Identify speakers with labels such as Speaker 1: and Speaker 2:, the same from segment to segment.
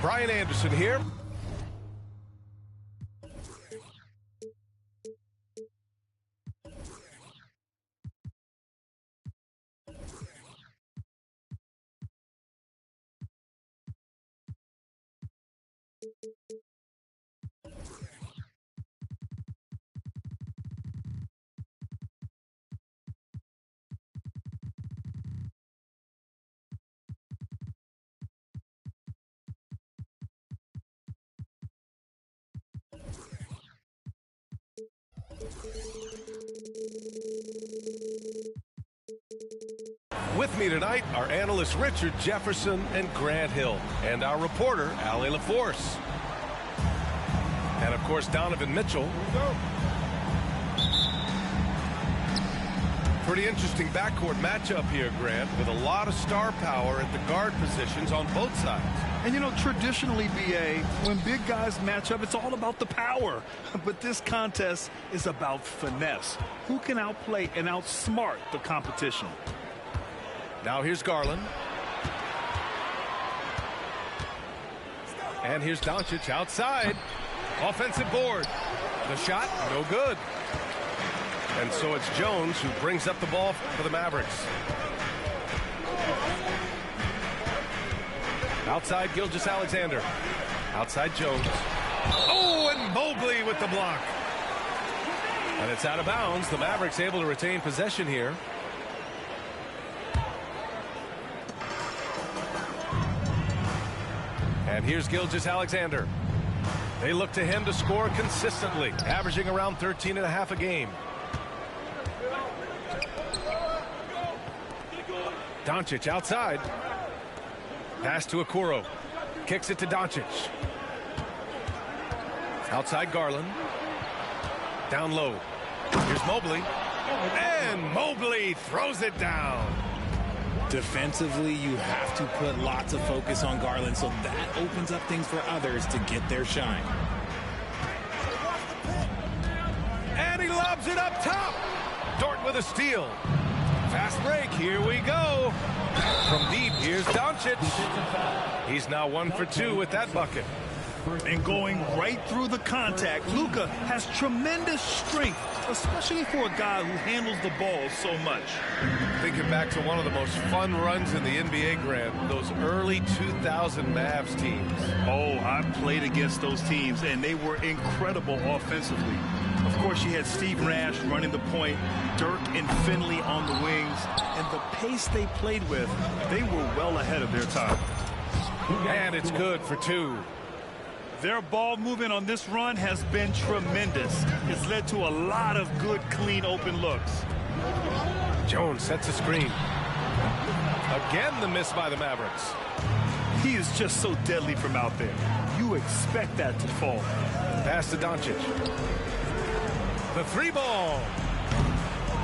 Speaker 1: Brian Anderson here. With me tonight, our analysts Richard Jefferson and Grant Hill, and our reporter, Allie LaForce. And, of course, Donovan Mitchell. Pretty interesting backcourt matchup here, Grant, with a lot of star power at the guard positions on both sides.
Speaker 2: And, you know, traditionally, B.A., when big guys match up, it's all about the power. But this contest is about finesse. Who can outplay and outsmart the competition?
Speaker 1: Now here's Garland. And here's Doncic outside. Offensive board. The shot, no good. And so it's Jones who brings up the ball for the Mavericks. Outside Gilgeous-Alexander. Outside Jones. Oh, and Mobley with the block. And it's out of bounds. The Mavericks able to retain possession here. And here's Gilgeous-Alexander. They look to him to score consistently, averaging around 13.5 a game. Doncic outside. Pass to Okoro. Kicks it to Doncic. Outside Garland. Down low. Here's Mobley. And Mobley throws it down.
Speaker 3: Defensively, you have to put lots of focus on Garland, so that opens up things for others to get their shine.
Speaker 1: And he lobs it up top. Dort with a steal. Fast break. Here we go. From deep, here's Doncic. He's now 1 for 2 with that bucket.
Speaker 2: And going right through the contact, Luka has tremendous strength, especially for a guy who handles the ball so much.
Speaker 1: Thinking back to one of the most fun runs in the NBA, Grant, those early 2000 Mavs teams.
Speaker 2: Oh, I played against those teams, and they were incredible offensively. Of course, you had Steve Nash running the point, Dirk and Finley on the wings, and the pace they played with, they were well ahead of their time.
Speaker 1: And it's good for 2.
Speaker 2: Their ball movement on this run has been tremendous. It's led to a lot of good, clean, open looks.
Speaker 1: Jones sets a screen. Again, the miss by the Mavericks.
Speaker 2: He is just so deadly from out there. You expect that to fall.
Speaker 1: Pass to Doncic. The 3 ball.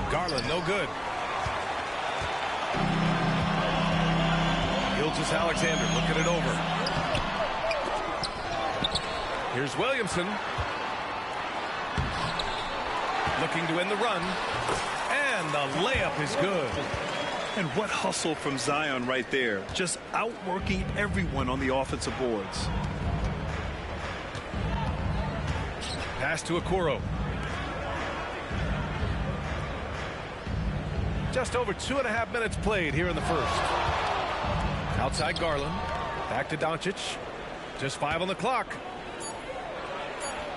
Speaker 1: Garland, no good. Gilgeous-Alexander looking it over. Here's Williamson. Looking to win the run. And the layup is good.
Speaker 2: And what hustle from Zion right there. Just outworking everyone on the offensive boards.
Speaker 1: Pass to Okoro. Just over 2.5 minutes played here in the first. Outside Garland. Back to Doncic. Just 5 on the clock.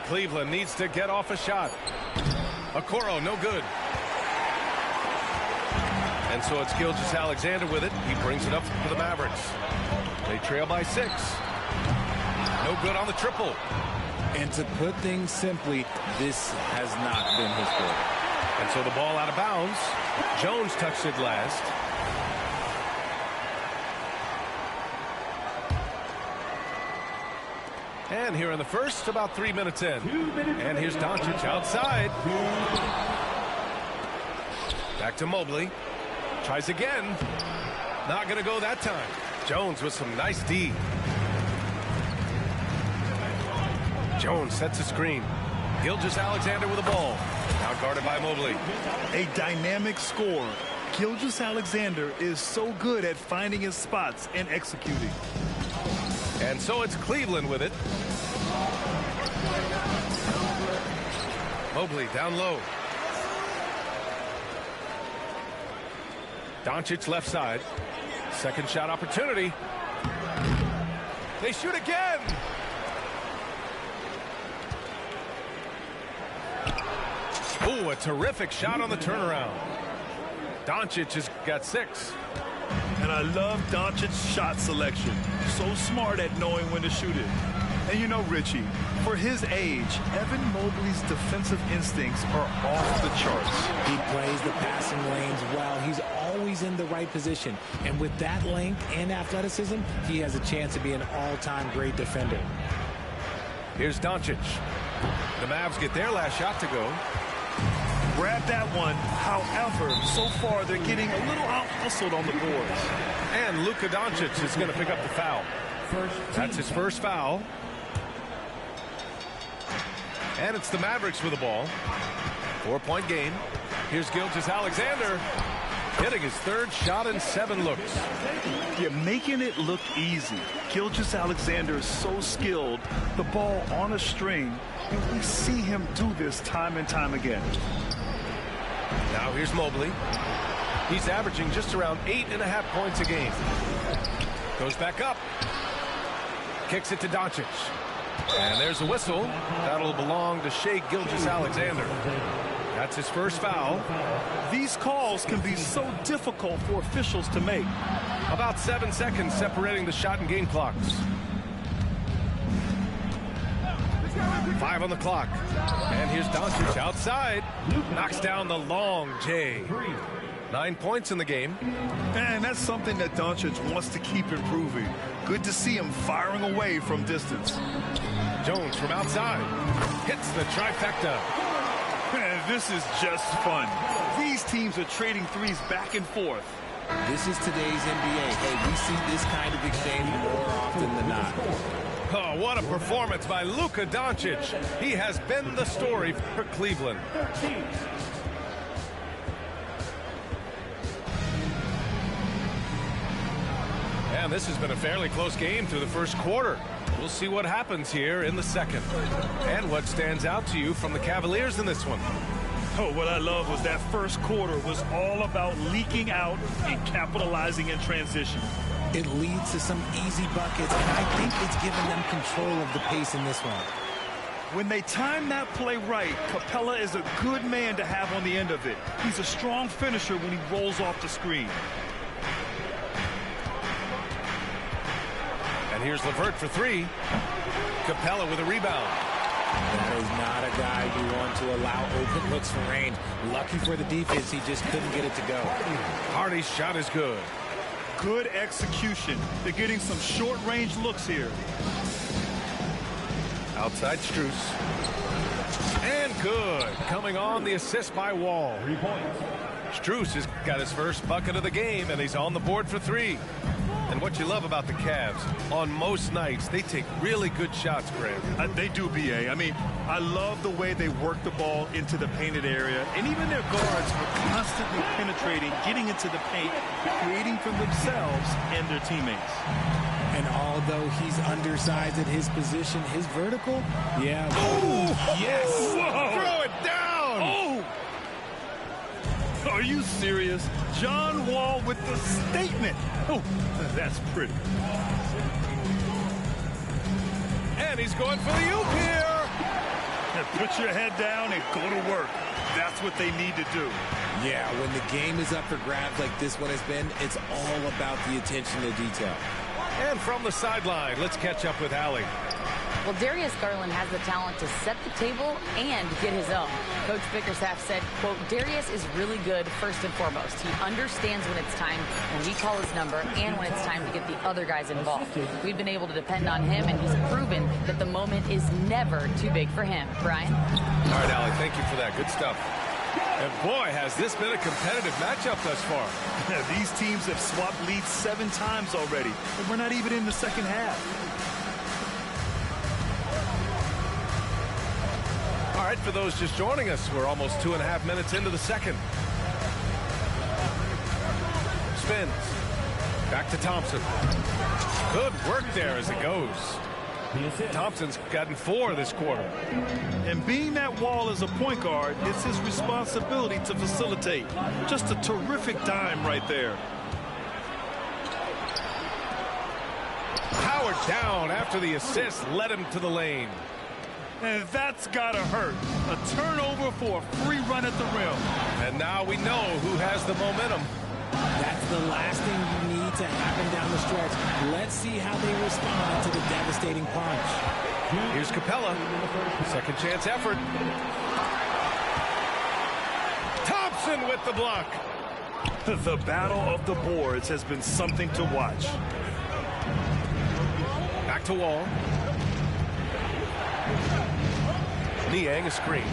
Speaker 1: Cleveland needs to get off a shot. Okoro, no good. And so it's Gilgeous-Alexander with it. He brings it up for the Mavericks. They trail by 6. No good on the triple.
Speaker 3: And to put things simply, this has not been his quarter.
Speaker 1: And so the ball out of bounds. Jones touched it last. And here in the first, about 3 minutes in. And here's Doncic outside. Back to Mobley. Tries again. Not going to go that time. Jones with some nice D. Jones sets a screen. Gilgeous-Alexander with the ball. Now guarded by Mobley.
Speaker 2: A dynamic scorer. Gilgeous-Alexander is so good at finding his spots and executing.
Speaker 1: And so it's Cleveland with it. Mobley down low. Doncic left side. Second shot opportunity. They shoot again. Ooh, a terrific shot on the turnaround. Doncic has got 6.
Speaker 2: And I love Doncic's shot selection. So smart at knowing when to shoot it. And you know, Richie, for his age, Evan Mobley's defensive instincts are off the charts.
Speaker 3: He plays the passing lanes well. He's always in the right position. And with that length and athleticism, he has a chance to be an all-time great defender.
Speaker 1: Here's Doncic. The Mavs get their last shot to go.
Speaker 2: Grab that one. However, so far they're getting a little out-hustled on the boards.
Speaker 1: And Luka Doncic is going to pick up the foul. That's his first foul. And it's the Mavericks with the ball. 4-point game. Here's Gilgeous-Alexander hitting his third shot in 7 looks.
Speaker 2: Yeah, making it look easy. Gilgeous-Alexander is so skilled. The ball on a string. And we see him do this time and time again.
Speaker 1: Now here's Mobley. He's averaging just around 8.5 points a game. Goes back up. Kicks it to Doncic. And there's a whistle. That'll belong to Shai Gilgeous-Alexander. That's his first foul.
Speaker 2: These calls can be so difficult for officials to make.
Speaker 1: About 7 seconds separating the shot and game clocks. 5 on the clock. And here's Doncic outside. Knocks down the long J. 9 points in the game.
Speaker 2: And that's something that Doncic wants to keep improving. Good to see him firing away from distance.
Speaker 1: Jones from outside. Hits the trifecta.
Speaker 2: Man, this is just fun. These teams are trading threes back and forth.
Speaker 3: This is today's NBA. Hey, we see this kind of exchange more often than not.
Speaker 1: Oh, what a performance by Luka Doncic. He has been the story for Cleveland. And this has been a fairly close game through the first quarter. We'll see what happens here in the second. And what stands out to you from the Cavaliers in this one?
Speaker 2: Oh, what I love was that first quarter was all about leaking out and capitalizing in transition.
Speaker 3: It leads to some easy buckets, and I think it's given them control of the pace in this one.
Speaker 2: When they time that play right, Capella is a good man to have on the end of it. He's a strong finisher when he rolls off the screen.
Speaker 1: And here's LeVert for 3. Capella with a rebound.
Speaker 3: That is not a guy you want to allow open looks from range. Lucky for the defense, he just couldn't get it to go.
Speaker 1: Hardy's shot is good.
Speaker 2: Good execution. They're getting some short-range looks here.
Speaker 1: Outside Strus. And good. Coming on the assist by Wall. 3 points. Strus has got his first bucket of the game, and he's on the board for 3. And what you love about the Cavs, on most nights, they take really good shots, Greg.
Speaker 2: They do, B.A. I mean, I love the way they work the ball into the painted area. And even their guards were constantly penetrating, getting into the paint, creating for themselves and their teammates.
Speaker 3: And although he's undersized at his position, his vertical, yeah.
Speaker 1: Oh,
Speaker 3: yes.
Speaker 1: Whoa. Throw it down.
Speaker 2: Oh. Are you serious? John Wall with the statement. Oh, that's pretty.
Speaker 1: And he's going for the oop here.
Speaker 2: And put your head down and go to work. That's what they need to do.
Speaker 3: Yeah, when the game is up for grabs like this one has been, it's all about the attention to detail.
Speaker 1: And from the sideline, let's catch up with Allie.
Speaker 4: Well, Darius Garland has the talent to set the table and get his own. Coach Bickerstaff said, quote, Darius is really good first and foremost. He understands when it's time, when we call his number, and when it's time to get the other guys involved. We've been able to depend on him, and he's proven that the moment is never too big for him. Brian?
Speaker 1: All right, Allie, thank you for that. Good stuff. And boy, has this been a competitive matchup thus far.
Speaker 2: These teams have swapped leads 7 times already, and we're not even in the second half.
Speaker 1: All right, for those just joining us, we're almost 2.5 minutes into the second. Spins. Back to Thompson. Good work there as it goes. Thompson's gotten 4 this quarter.
Speaker 2: And being that wall as a point guard, it's his responsibility to facilitate. Just a terrific dime right there.
Speaker 1: Powered down after the assist led him to the lane.
Speaker 2: And that's gotta hurt. A turnover for a free run at the rim.
Speaker 1: And now we know who has the momentum.
Speaker 3: That's the last thing you need to happen down the stretch. Let's see how they respond to the devastating punch.
Speaker 1: Here's Capella. Second chance effort. Thompson with the block.
Speaker 2: The battle of the boards has been something to watch.
Speaker 1: Back to Wall. Niang a screen.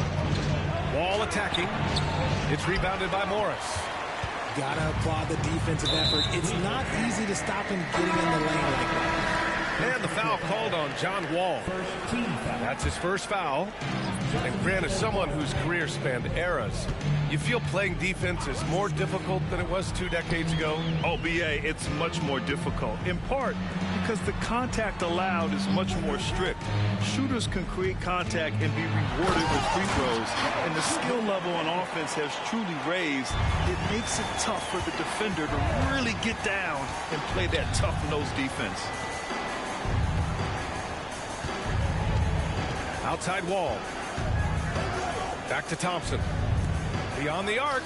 Speaker 1: Wall attacking. It's rebounded by Morris.
Speaker 3: Gotta applaud the defensive effort. It's not easy to stop him getting in the lane like that.
Speaker 1: And the foul called on John Wall. That's his first foul. And Grant is someone whose career spanned eras. You feel playing defense is more difficult than it was 2 decades ago?
Speaker 2: Oh, BA, it's much more difficult, in part because the contact allowed is much more strict. Shooters can create contact and be rewarded with free throws, and the skill level on offense has truly raised. It makes it tough for the defender to really get down and play that tough-nosed defense.
Speaker 1: Outside Wall. Back to Thompson. Beyond the arc.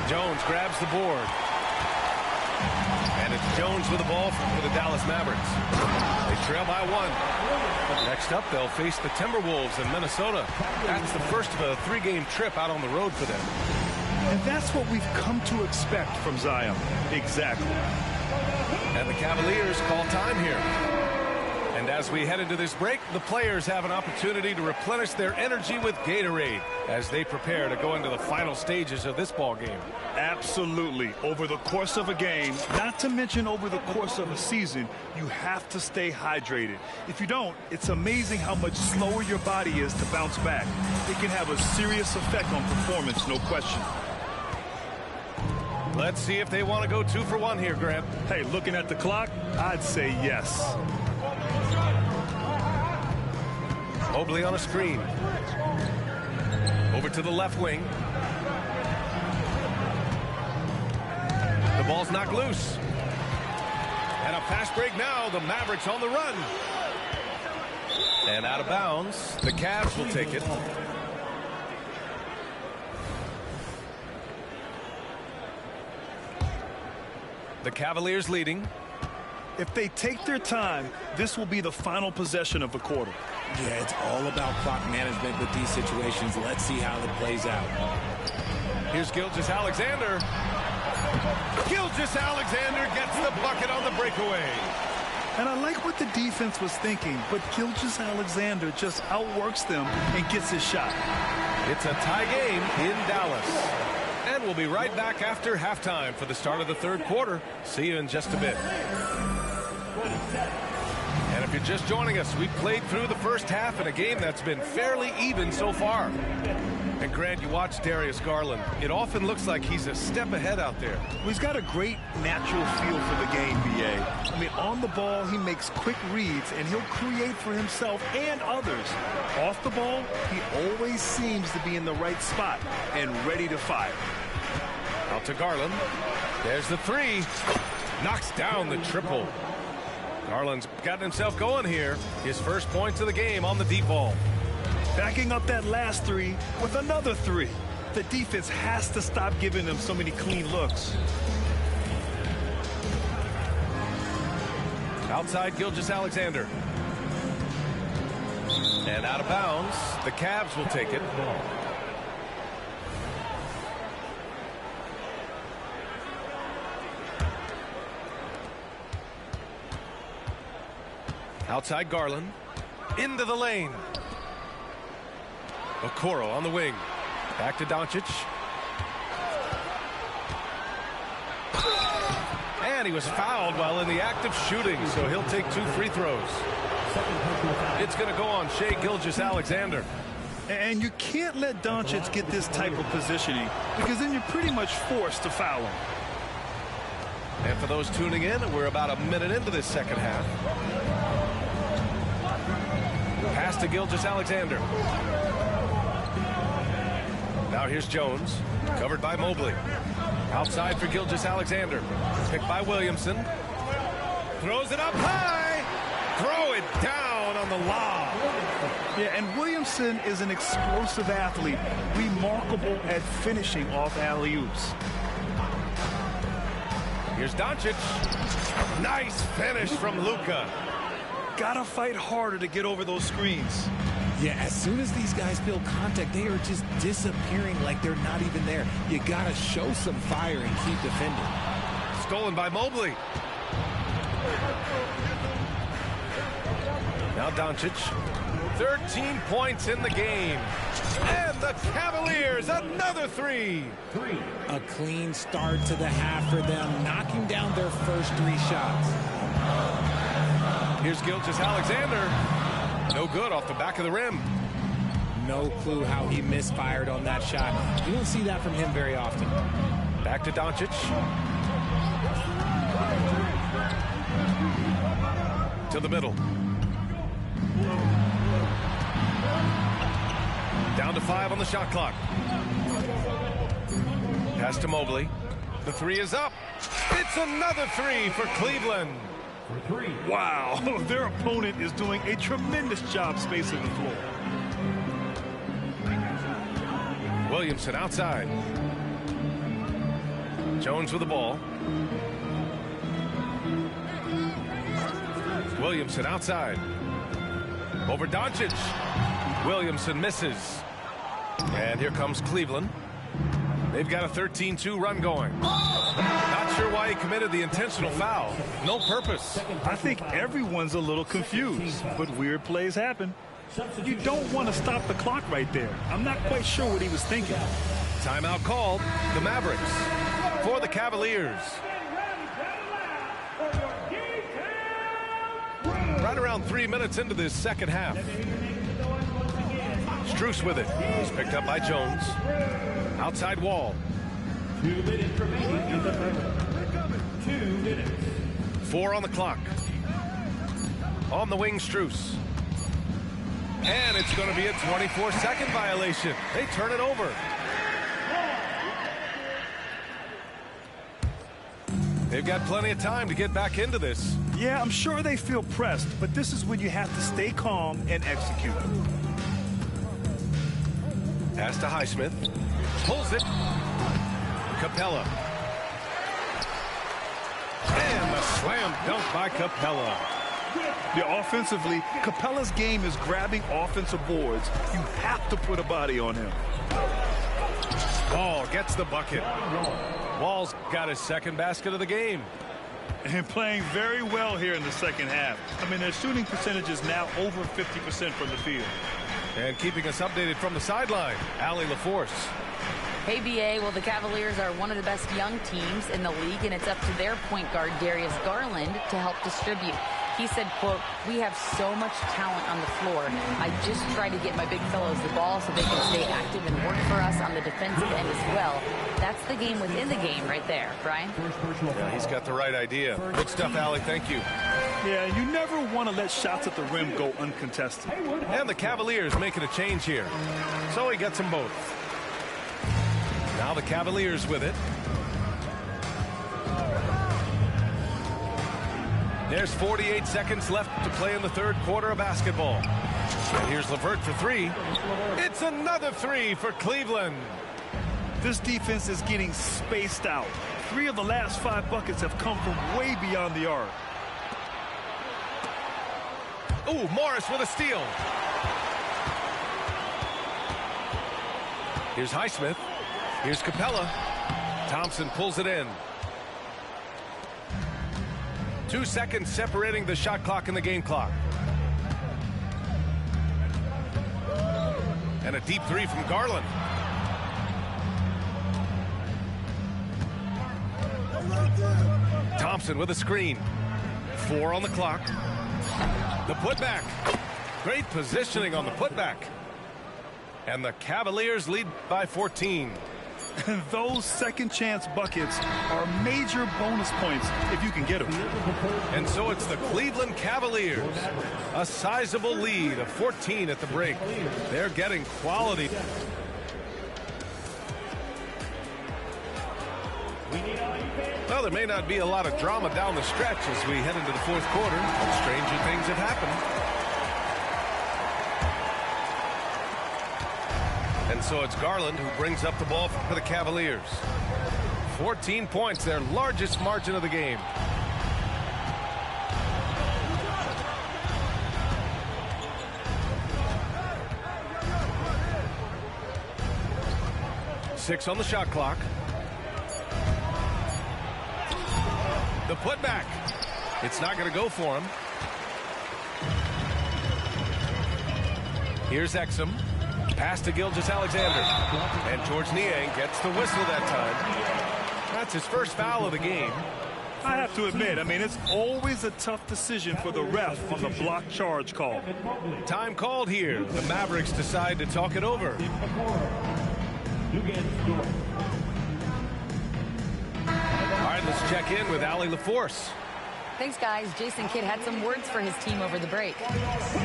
Speaker 1: Jones grabs the board. And it's Jones with the ball for the Dallas Mavericks. They trail by 1. Next up, they'll face the Timberwolves in Minnesota. That's the first of a 3-game trip out on the road for them.
Speaker 2: And that's what we've come to expect from Zion. Exactly.
Speaker 1: And the Cavaliers call time here. And as we head into this break, the players have an opportunity to replenish their energy with Gatorade as they prepare to go into the final stages of this ball game.
Speaker 2: Absolutely. Over the course of a game, not to mention over the course of a season, you have to stay hydrated. If you don't, it's amazing how much slower your body is to bounce back. It can have a serious effect on performance, no question.
Speaker 1: Let's see if they want to go 2 for 1 here, Grant.
Speaker 2: Hey, looking at the clock, I'd say yes.
Speaker 1: Mobley on a screen. Over to the left wing. The ball's knocked loose. And a fast break now. The Mavericks on the run. And out of bounds. The Cavs will take it. The Cavaliers leading.
Speaker 2: If they take their time, this will be the final possession of the quarter.
Speaker 3: Yeah, it's all about clock management with these situations. Let's see how it plays out.
Speaker 1: Here's Gilgeous-Alexander. Gilgeous-Alexander gets the bucket on the breakaway.
Speaker 2: And I like what the defense was thinking, but Gilgeous-Alexander just outworks them and gets his shot.
Speaker 1: It's a tie game in Dallas. And we'll be right back after halftime for the start of the 3rd quarter. See you in just a bit. And if you're just joining us, we've played through the first half in a game that's been fairly even so far. And Grant, you watch Darius Garland. It often looks like he's a step ahead out there.
Speaker 2: Well, he's got a great natural feel for the game, BA. I mean, on the ball, he makes quick reads, and he'll create for himself and others. Off the ball, he always seems to be in the right spot and ready to fire.
Speaker 1: Out to Garland. There's the 3. Knocks down the triple. Garland's gotten himself going here. His first points of the game on the deep ball.
Speaker 2: Backing up that last 3 with another 3. The defense has to stop giving them so many clean looks.
Speaker 1: Outside Gilgeous-Alexander. And out of bounds. The Cavs will take it. Outside Garland. Into the lane. Okoro on the wing. Back to Doncic. And he was fouled while in the act of shooting, so he'll take 2 free throws. It's going to go on Shai Gilgeous-Alexander.
Speaker 2: And you can't let Doncic get this type of positioning because then you're pretty much forced to foul him.
Speaker 1: And for those tuning in, we're about a minute into this second half. Pass to Gilgeous-Alexander. Now here's Jones, covered by Mobley. Outside for Gilgeous-Alexander. Picked by Williamson. Throws it up high. Throw it down on the lob.
Speaker 2: Yeah, and Williamson is an explosive athlete, remarkable at finishing off alley-oops.
Speaker 1: Here's Doncic. Nice finish from Luka.
Speaker 2: Gotta fight harder to get over those screens.
Speaker 3: Yeah, as soon as these guys feel contact, they are just disappearing like they're not even there. You gotta show some fire and keep defending.
Speaker 1: Stolen by Mobley. Now Doncic. 13 points in the game. And the Cavaliers, another three.
Speaker 3: A clean start to the half for them, knocking down their first 3 shots.
Speaker 1: Here's Gilgeous-Alexander. No good off the back of the rim.
Speaker 3: No clue how he misfired on that shot. You don't see that from him very often.
Speaker 1: Back to Doncic. To the middle. Down to 5 on the shot clock. Pass to Mobley. The 3 is up. It's another 3 for Cleveland.
Speaker 2: Wow, their opponent is doing a tremendous job spacing the floor.
Speaker 1: Williamson outside. Jones with the ball. Williamson outside. Over Doncic. Williamson misses. And here comes Cleveland. They've got a 13-2 run going. Not sure why he committed the intentional foul. No purpose.
Speaker 2: I think everyone's a little confused, but weird plays happen. You don't want to stop the clock right there. I'm not quite sure what he was thinking.
Speaker 1: Timeout called. The Mavericks for the Cavaliers. Right around 3 minutes into this second half. Strus with it. He's picked up by Jones. Outside Wall.
Speaker 5: 2 minutes remaining in the third. 2 minutes.
Speaker 1: 4 on the clock. On the wing, Strus. And it's going to be a 24-second violation. They turn it over. They've got plenty of time to get back into this.
Speaker 2: Yeah, I'm sure they feel pressed, but this is when you have to stay calm and execute.
Speaker 1: Pass to Highsmith. Pulls it. Capella. And the slam dunk by Capella.
Speaker 2: Yeah, offensively, Capella's game is grabbing offensive boards. You have to put a body on him.
Speaker 1: Wall gets the bucket. Wall's got his second basket of the game.
Speaker 2: And playing very well here in the second half. I mean, their shooting percentage is now over 50% from the field.
Speaker 1: And keeping us updated from the sideline, Allie LaForce.
Speaker 4: Hey, BA, well, the Cavaliers are one of the best young teams in the league, and it's up to their point guard, Darius Garland, to help distribute. He said, quote, "We have so much talent on the floor. I just try to get my big fellows the ball so they can stay active and work for us on the defensive end as well." That's the game within the game right there, Brian.
Speaker 1: Yeah, he's got the right idea. Good stuff, Allie. Thank you.
Speaker 2: Yeah, you never want to let shots at the rim go uncontested.
Speaker 1: And the Cavaliers making a change here. So he gets them both. Now the Cavaliers with it. There's 48 seconds left to play in the third quarter of basketball. And here's LeVert for 3. It's another 3 for Cleveland.
Speaker 2: This defense is getting spaced out. 3 of the last 5 buckets have come from way beyond the arc.
Speaker 1: Ooh, Morris with a steal. Here's Highsmith. Here's Capella. Thompson pulls it in. 2 seconds separating the shot clock and the game clock. And a deep 3 from Garland. Thompson with a screen. 4 on the clock. The putback. Great positioning on the putback. And the Cavaliers lead by 14.
Speaker 2: Those second chance buckets are major bonus points if you can get them.
Speaker 1: And so it's the Cleveland Cavaliers. A sizable lead of 14 at the break. They're getting quality. Well, there may not be a lot of drama down the stretch as we head into the fourth quarter, but stranger things have happened. And so it's Garland who brings up the ball for the Cavaliers. 14 points, their largest margin of the game. Six on the shot clock. The putback. It's not going to go for him. Here's Exum. Pass to Gilgeous-Alexander. And Georges Niang gets the whistle that time. That's his first foul of the game.
Speaker 2: I have to admit, it's always a tough decision for the ref on the block charge call.
Speaker 1: Time called here. The Mavericks decide to talk it over. All right, let's check in with Allie LaForce.
Speaker 4: Thanks, guys. Jason Kidd had some words for his team over the break.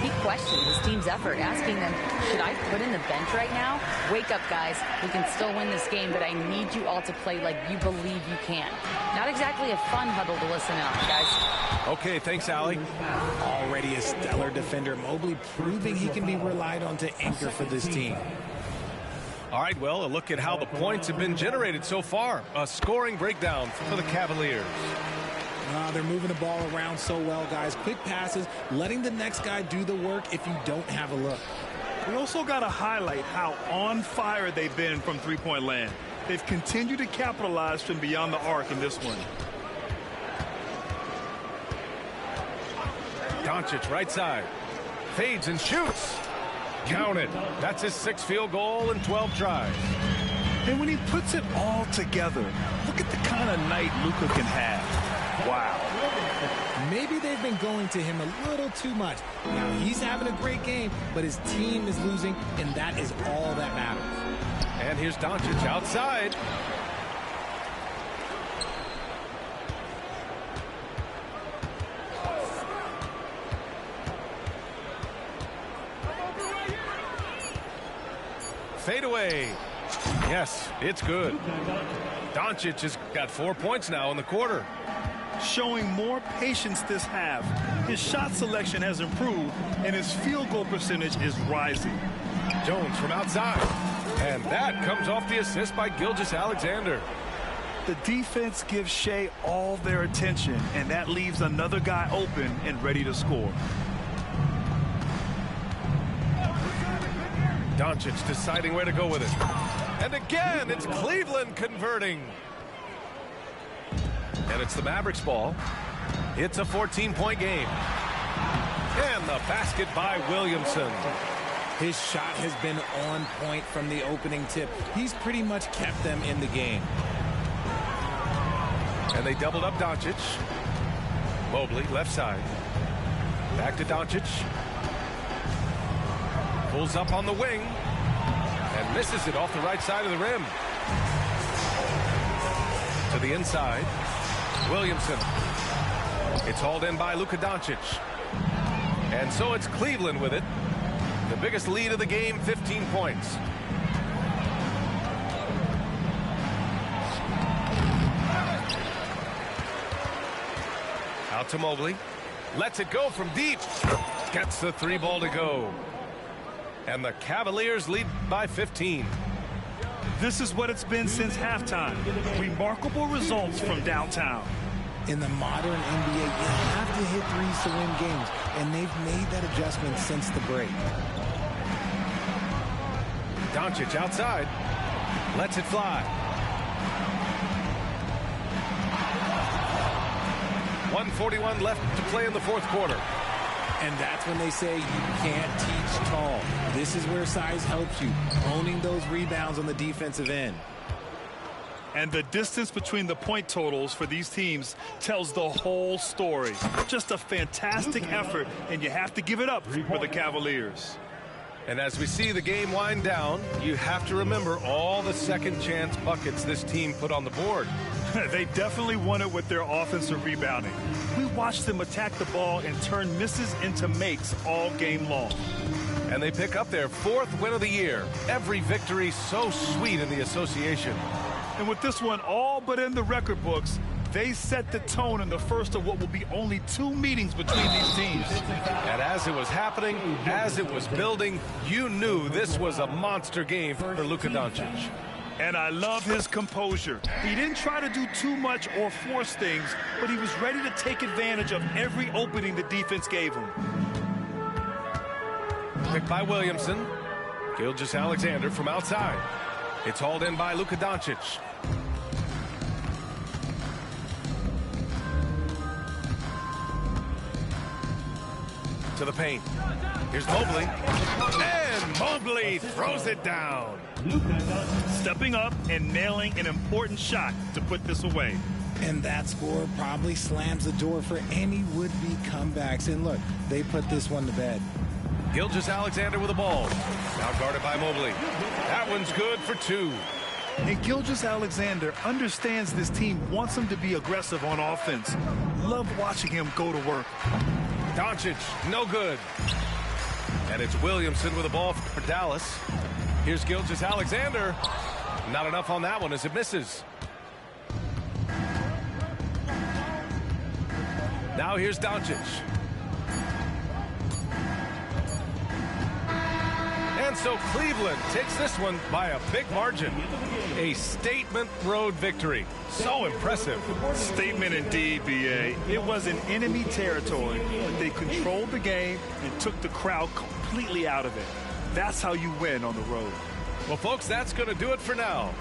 Speaker 4: He questioned his team's effort, asking them, should I put in the bench right now? Wake up, guys. We can still win this game, but I need you all to play like you believe you can. Not exactly a fun huddle to listen on, guys.
Speaker 1: Okay, thanks, Allie.
Speaker 3: Already a stellar defender, Mobley proving he can be relied on to anchor for this team.
Speaker 1: All right, well, a look at how the points have been generated so far. A scoring breakdown for the Cavaliers.
Speaker 3: They're moving the ball around so well, guys. Quick passes, letting the next guy do the work if you don't have a look.
Speaker 2: We also got to highlight how on fire they've been from three-point land. They've continued to capitalize from beyond the arc in this one.
Speaker 1: Doncic, right side. Fades and shoots. Count it. That's his 6th field goal in 12 tries.
Speaker 2: And when he puts it all together, look at the kind of night Luka can have. Wow.
Speaker 3: Maybe they've been going to him a little too much. Now, he's having a great game, but his team is losing, and that is all that matters.
Speaker 1: And here's Doncic outside. Fade away. Yes, it's good. Doncic has got 4 points now in the quarter.
Speaker 2: Showing more patience this half. His shot selection has improved, and his field goal percentage is rising.
Speaker 1: Jones from outside. And that comes off the assist by Gilgeous-Alexander.
Speaker 2: The defense gives Shea all their attention, and that leaves another guy open and ready to score.
Speaker 1: Doncic deciding where to go with it. And again, it's Cleveland converting. And it's the Mavericks ball. It's a 14-point game. And the basket by Williamson.
Speaker 3: His shot has been on point from the opening tip. He's pretty much kept them in the game.
Speaker 1: And they doubled up Doncic. Mobley, left side. Back to Doncic. Pulls up on the wing. And misses it off the right side of the rim. To the inside. Williamson. It's hauled in by Luka Doncic. And so it's Cleveland with it. The biggest lead of the game, 15 points. Out to Mobley. Lets it go from deep. Gets the 3 ball to go. And the Cavaliers lead by 15.
Speaker 2: This is what it's been since halftime. Remarkable results from downtown.
Speaker 3: In the modern NBA, you have to hit threes to win games, and they've made that adjustment since the break.
Speaker 1: Doncic outside. Lets it fly. 1:41 left to play in the fourth quarter.
Speaker 3: And that's when they say you can't teach tall. This is where size helps you, owning those rebounds on the defensive end.
Speaker 2: And the distance between the point totals for these teams tells the whole story. Just a fantastic effort, and you have to give it up for the Cavaliers.
Speaker 1: And as we see the game wind down, you have to remember all the second chance buckets this team put on the board.
Speaker 2: They definitely won it with their offensive rebounding. We watched them attack the ball and turn misses into makes all game long.
Speaker 1: And they pick up their 4th win of the year. Every victory so sweet in the association.
Speaker 2: And with this one all but in the record books, they set the tone in the first of what will be only 2 meetings between these teams.
Speaker 1: And as it was happening, as it was building, you knew this was a monster game for Luka Doncic.
Speaker 2: And I love his composure. He didn't try to do too much or force things, but he was ready to take advantage of every opening the defense gave him.
Speaker 1: Picked by Williamson. Gilgeous-Alexander from outside. It's hauled in by Luka Doncic. To the paint. Here's Mobley. And Mobley throws it down.
Speaker 2: Stepping up and nailing an important shot to put this away.
Speaker 3: And that score probably slams the door for any would-be comebacks. And look, they put this one to bed.
Speaker 1: Gilgeous-Alexander with the ball. Now guarded by Mobley. That one's good for 2.
Speaker 2: And Gilgeous-Alexander understands this team wants him to be aggressive on offense. Love watching him go to work.
Speaker 1: Doncic, no good. And it's Williamson with the ball for Dallas. Here's Gilgeous-Alexander. Not enough on that one as it misses. Now here's Doncic. And so Cleveland takes this one by a big margin. A statement road victory. So impressive.
Speaker 2: Statement indeed, B.A. It was in enemy territory, but they controlled the game and took the crowd completely out of it. That's how you win on the road.
Speaker 1: Well, folks, that's going to do it for now.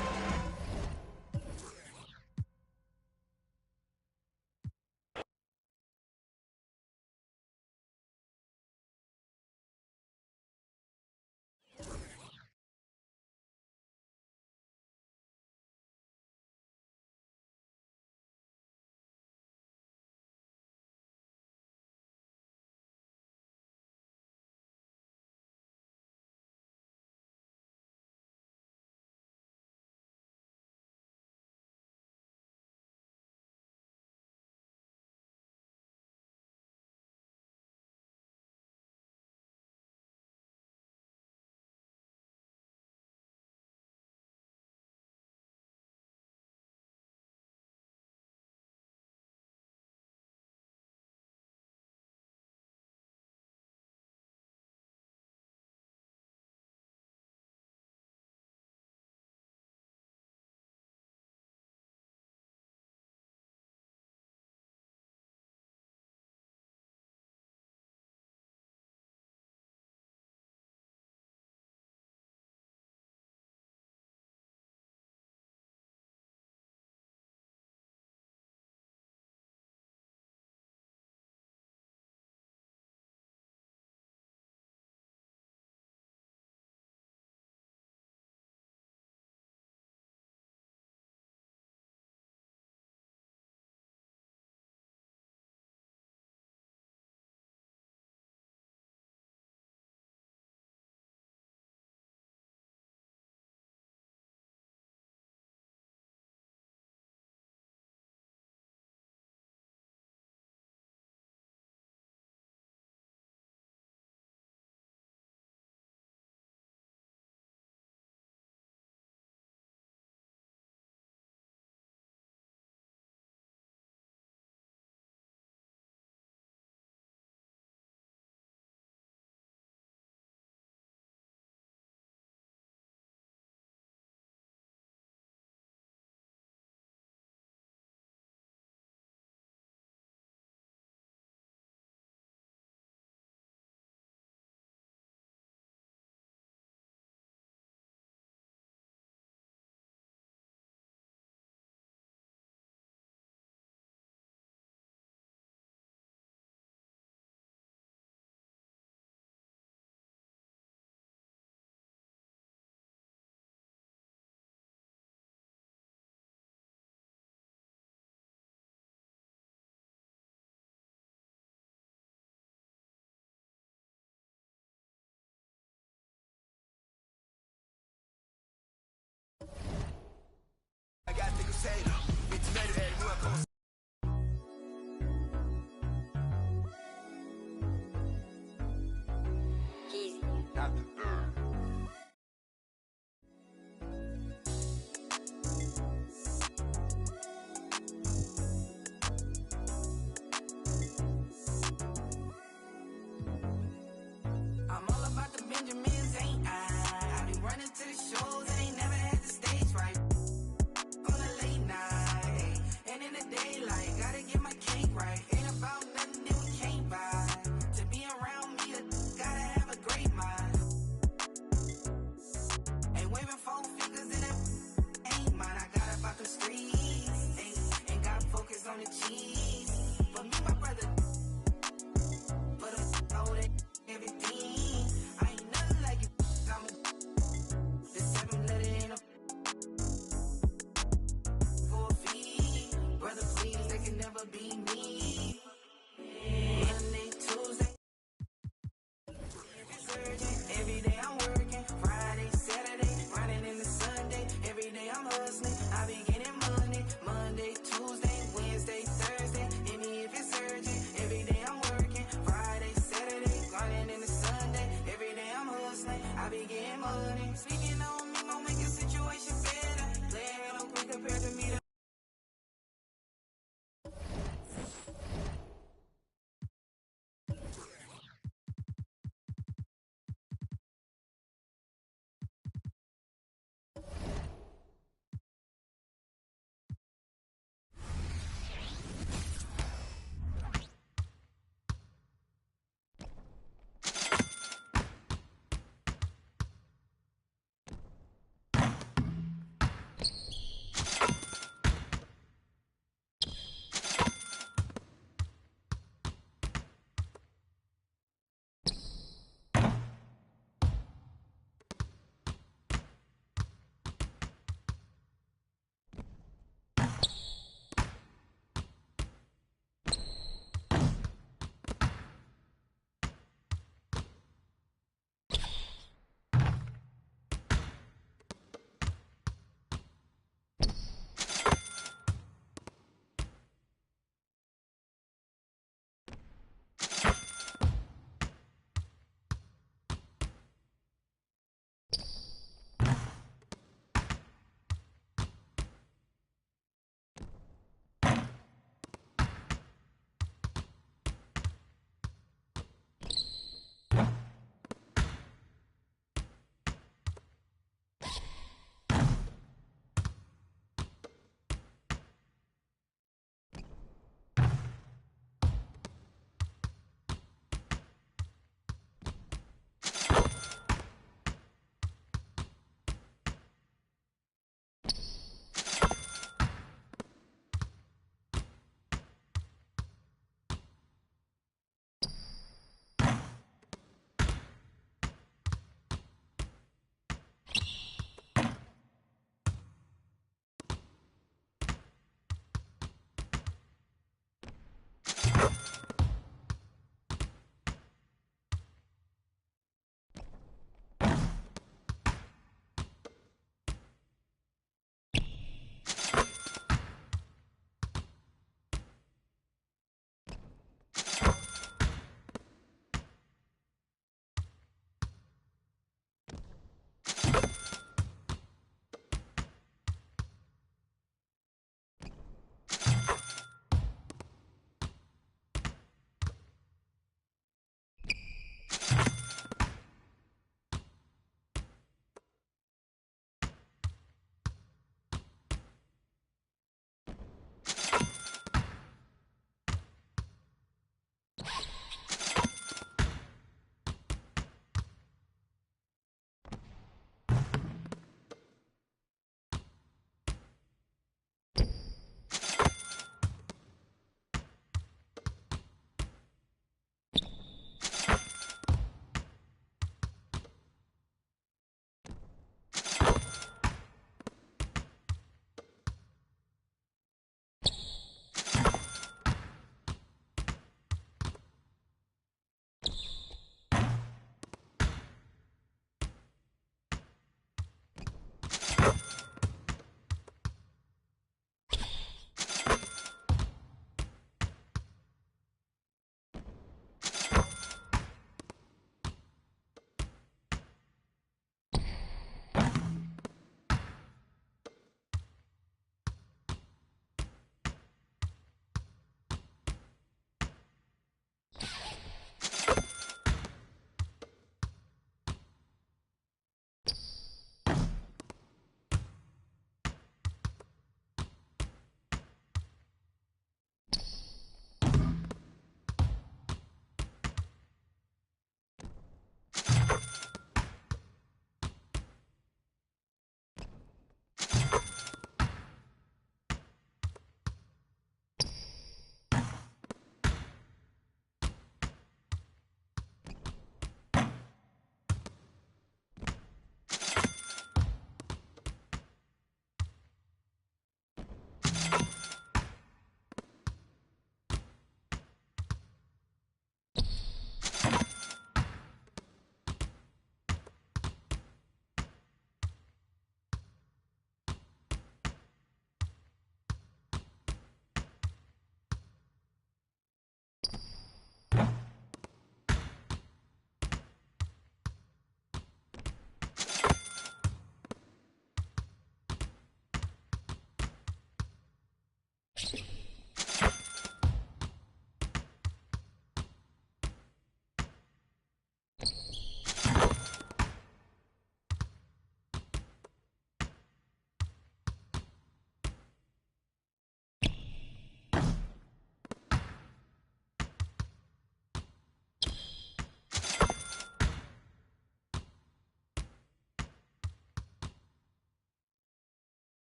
Speaker 6: money.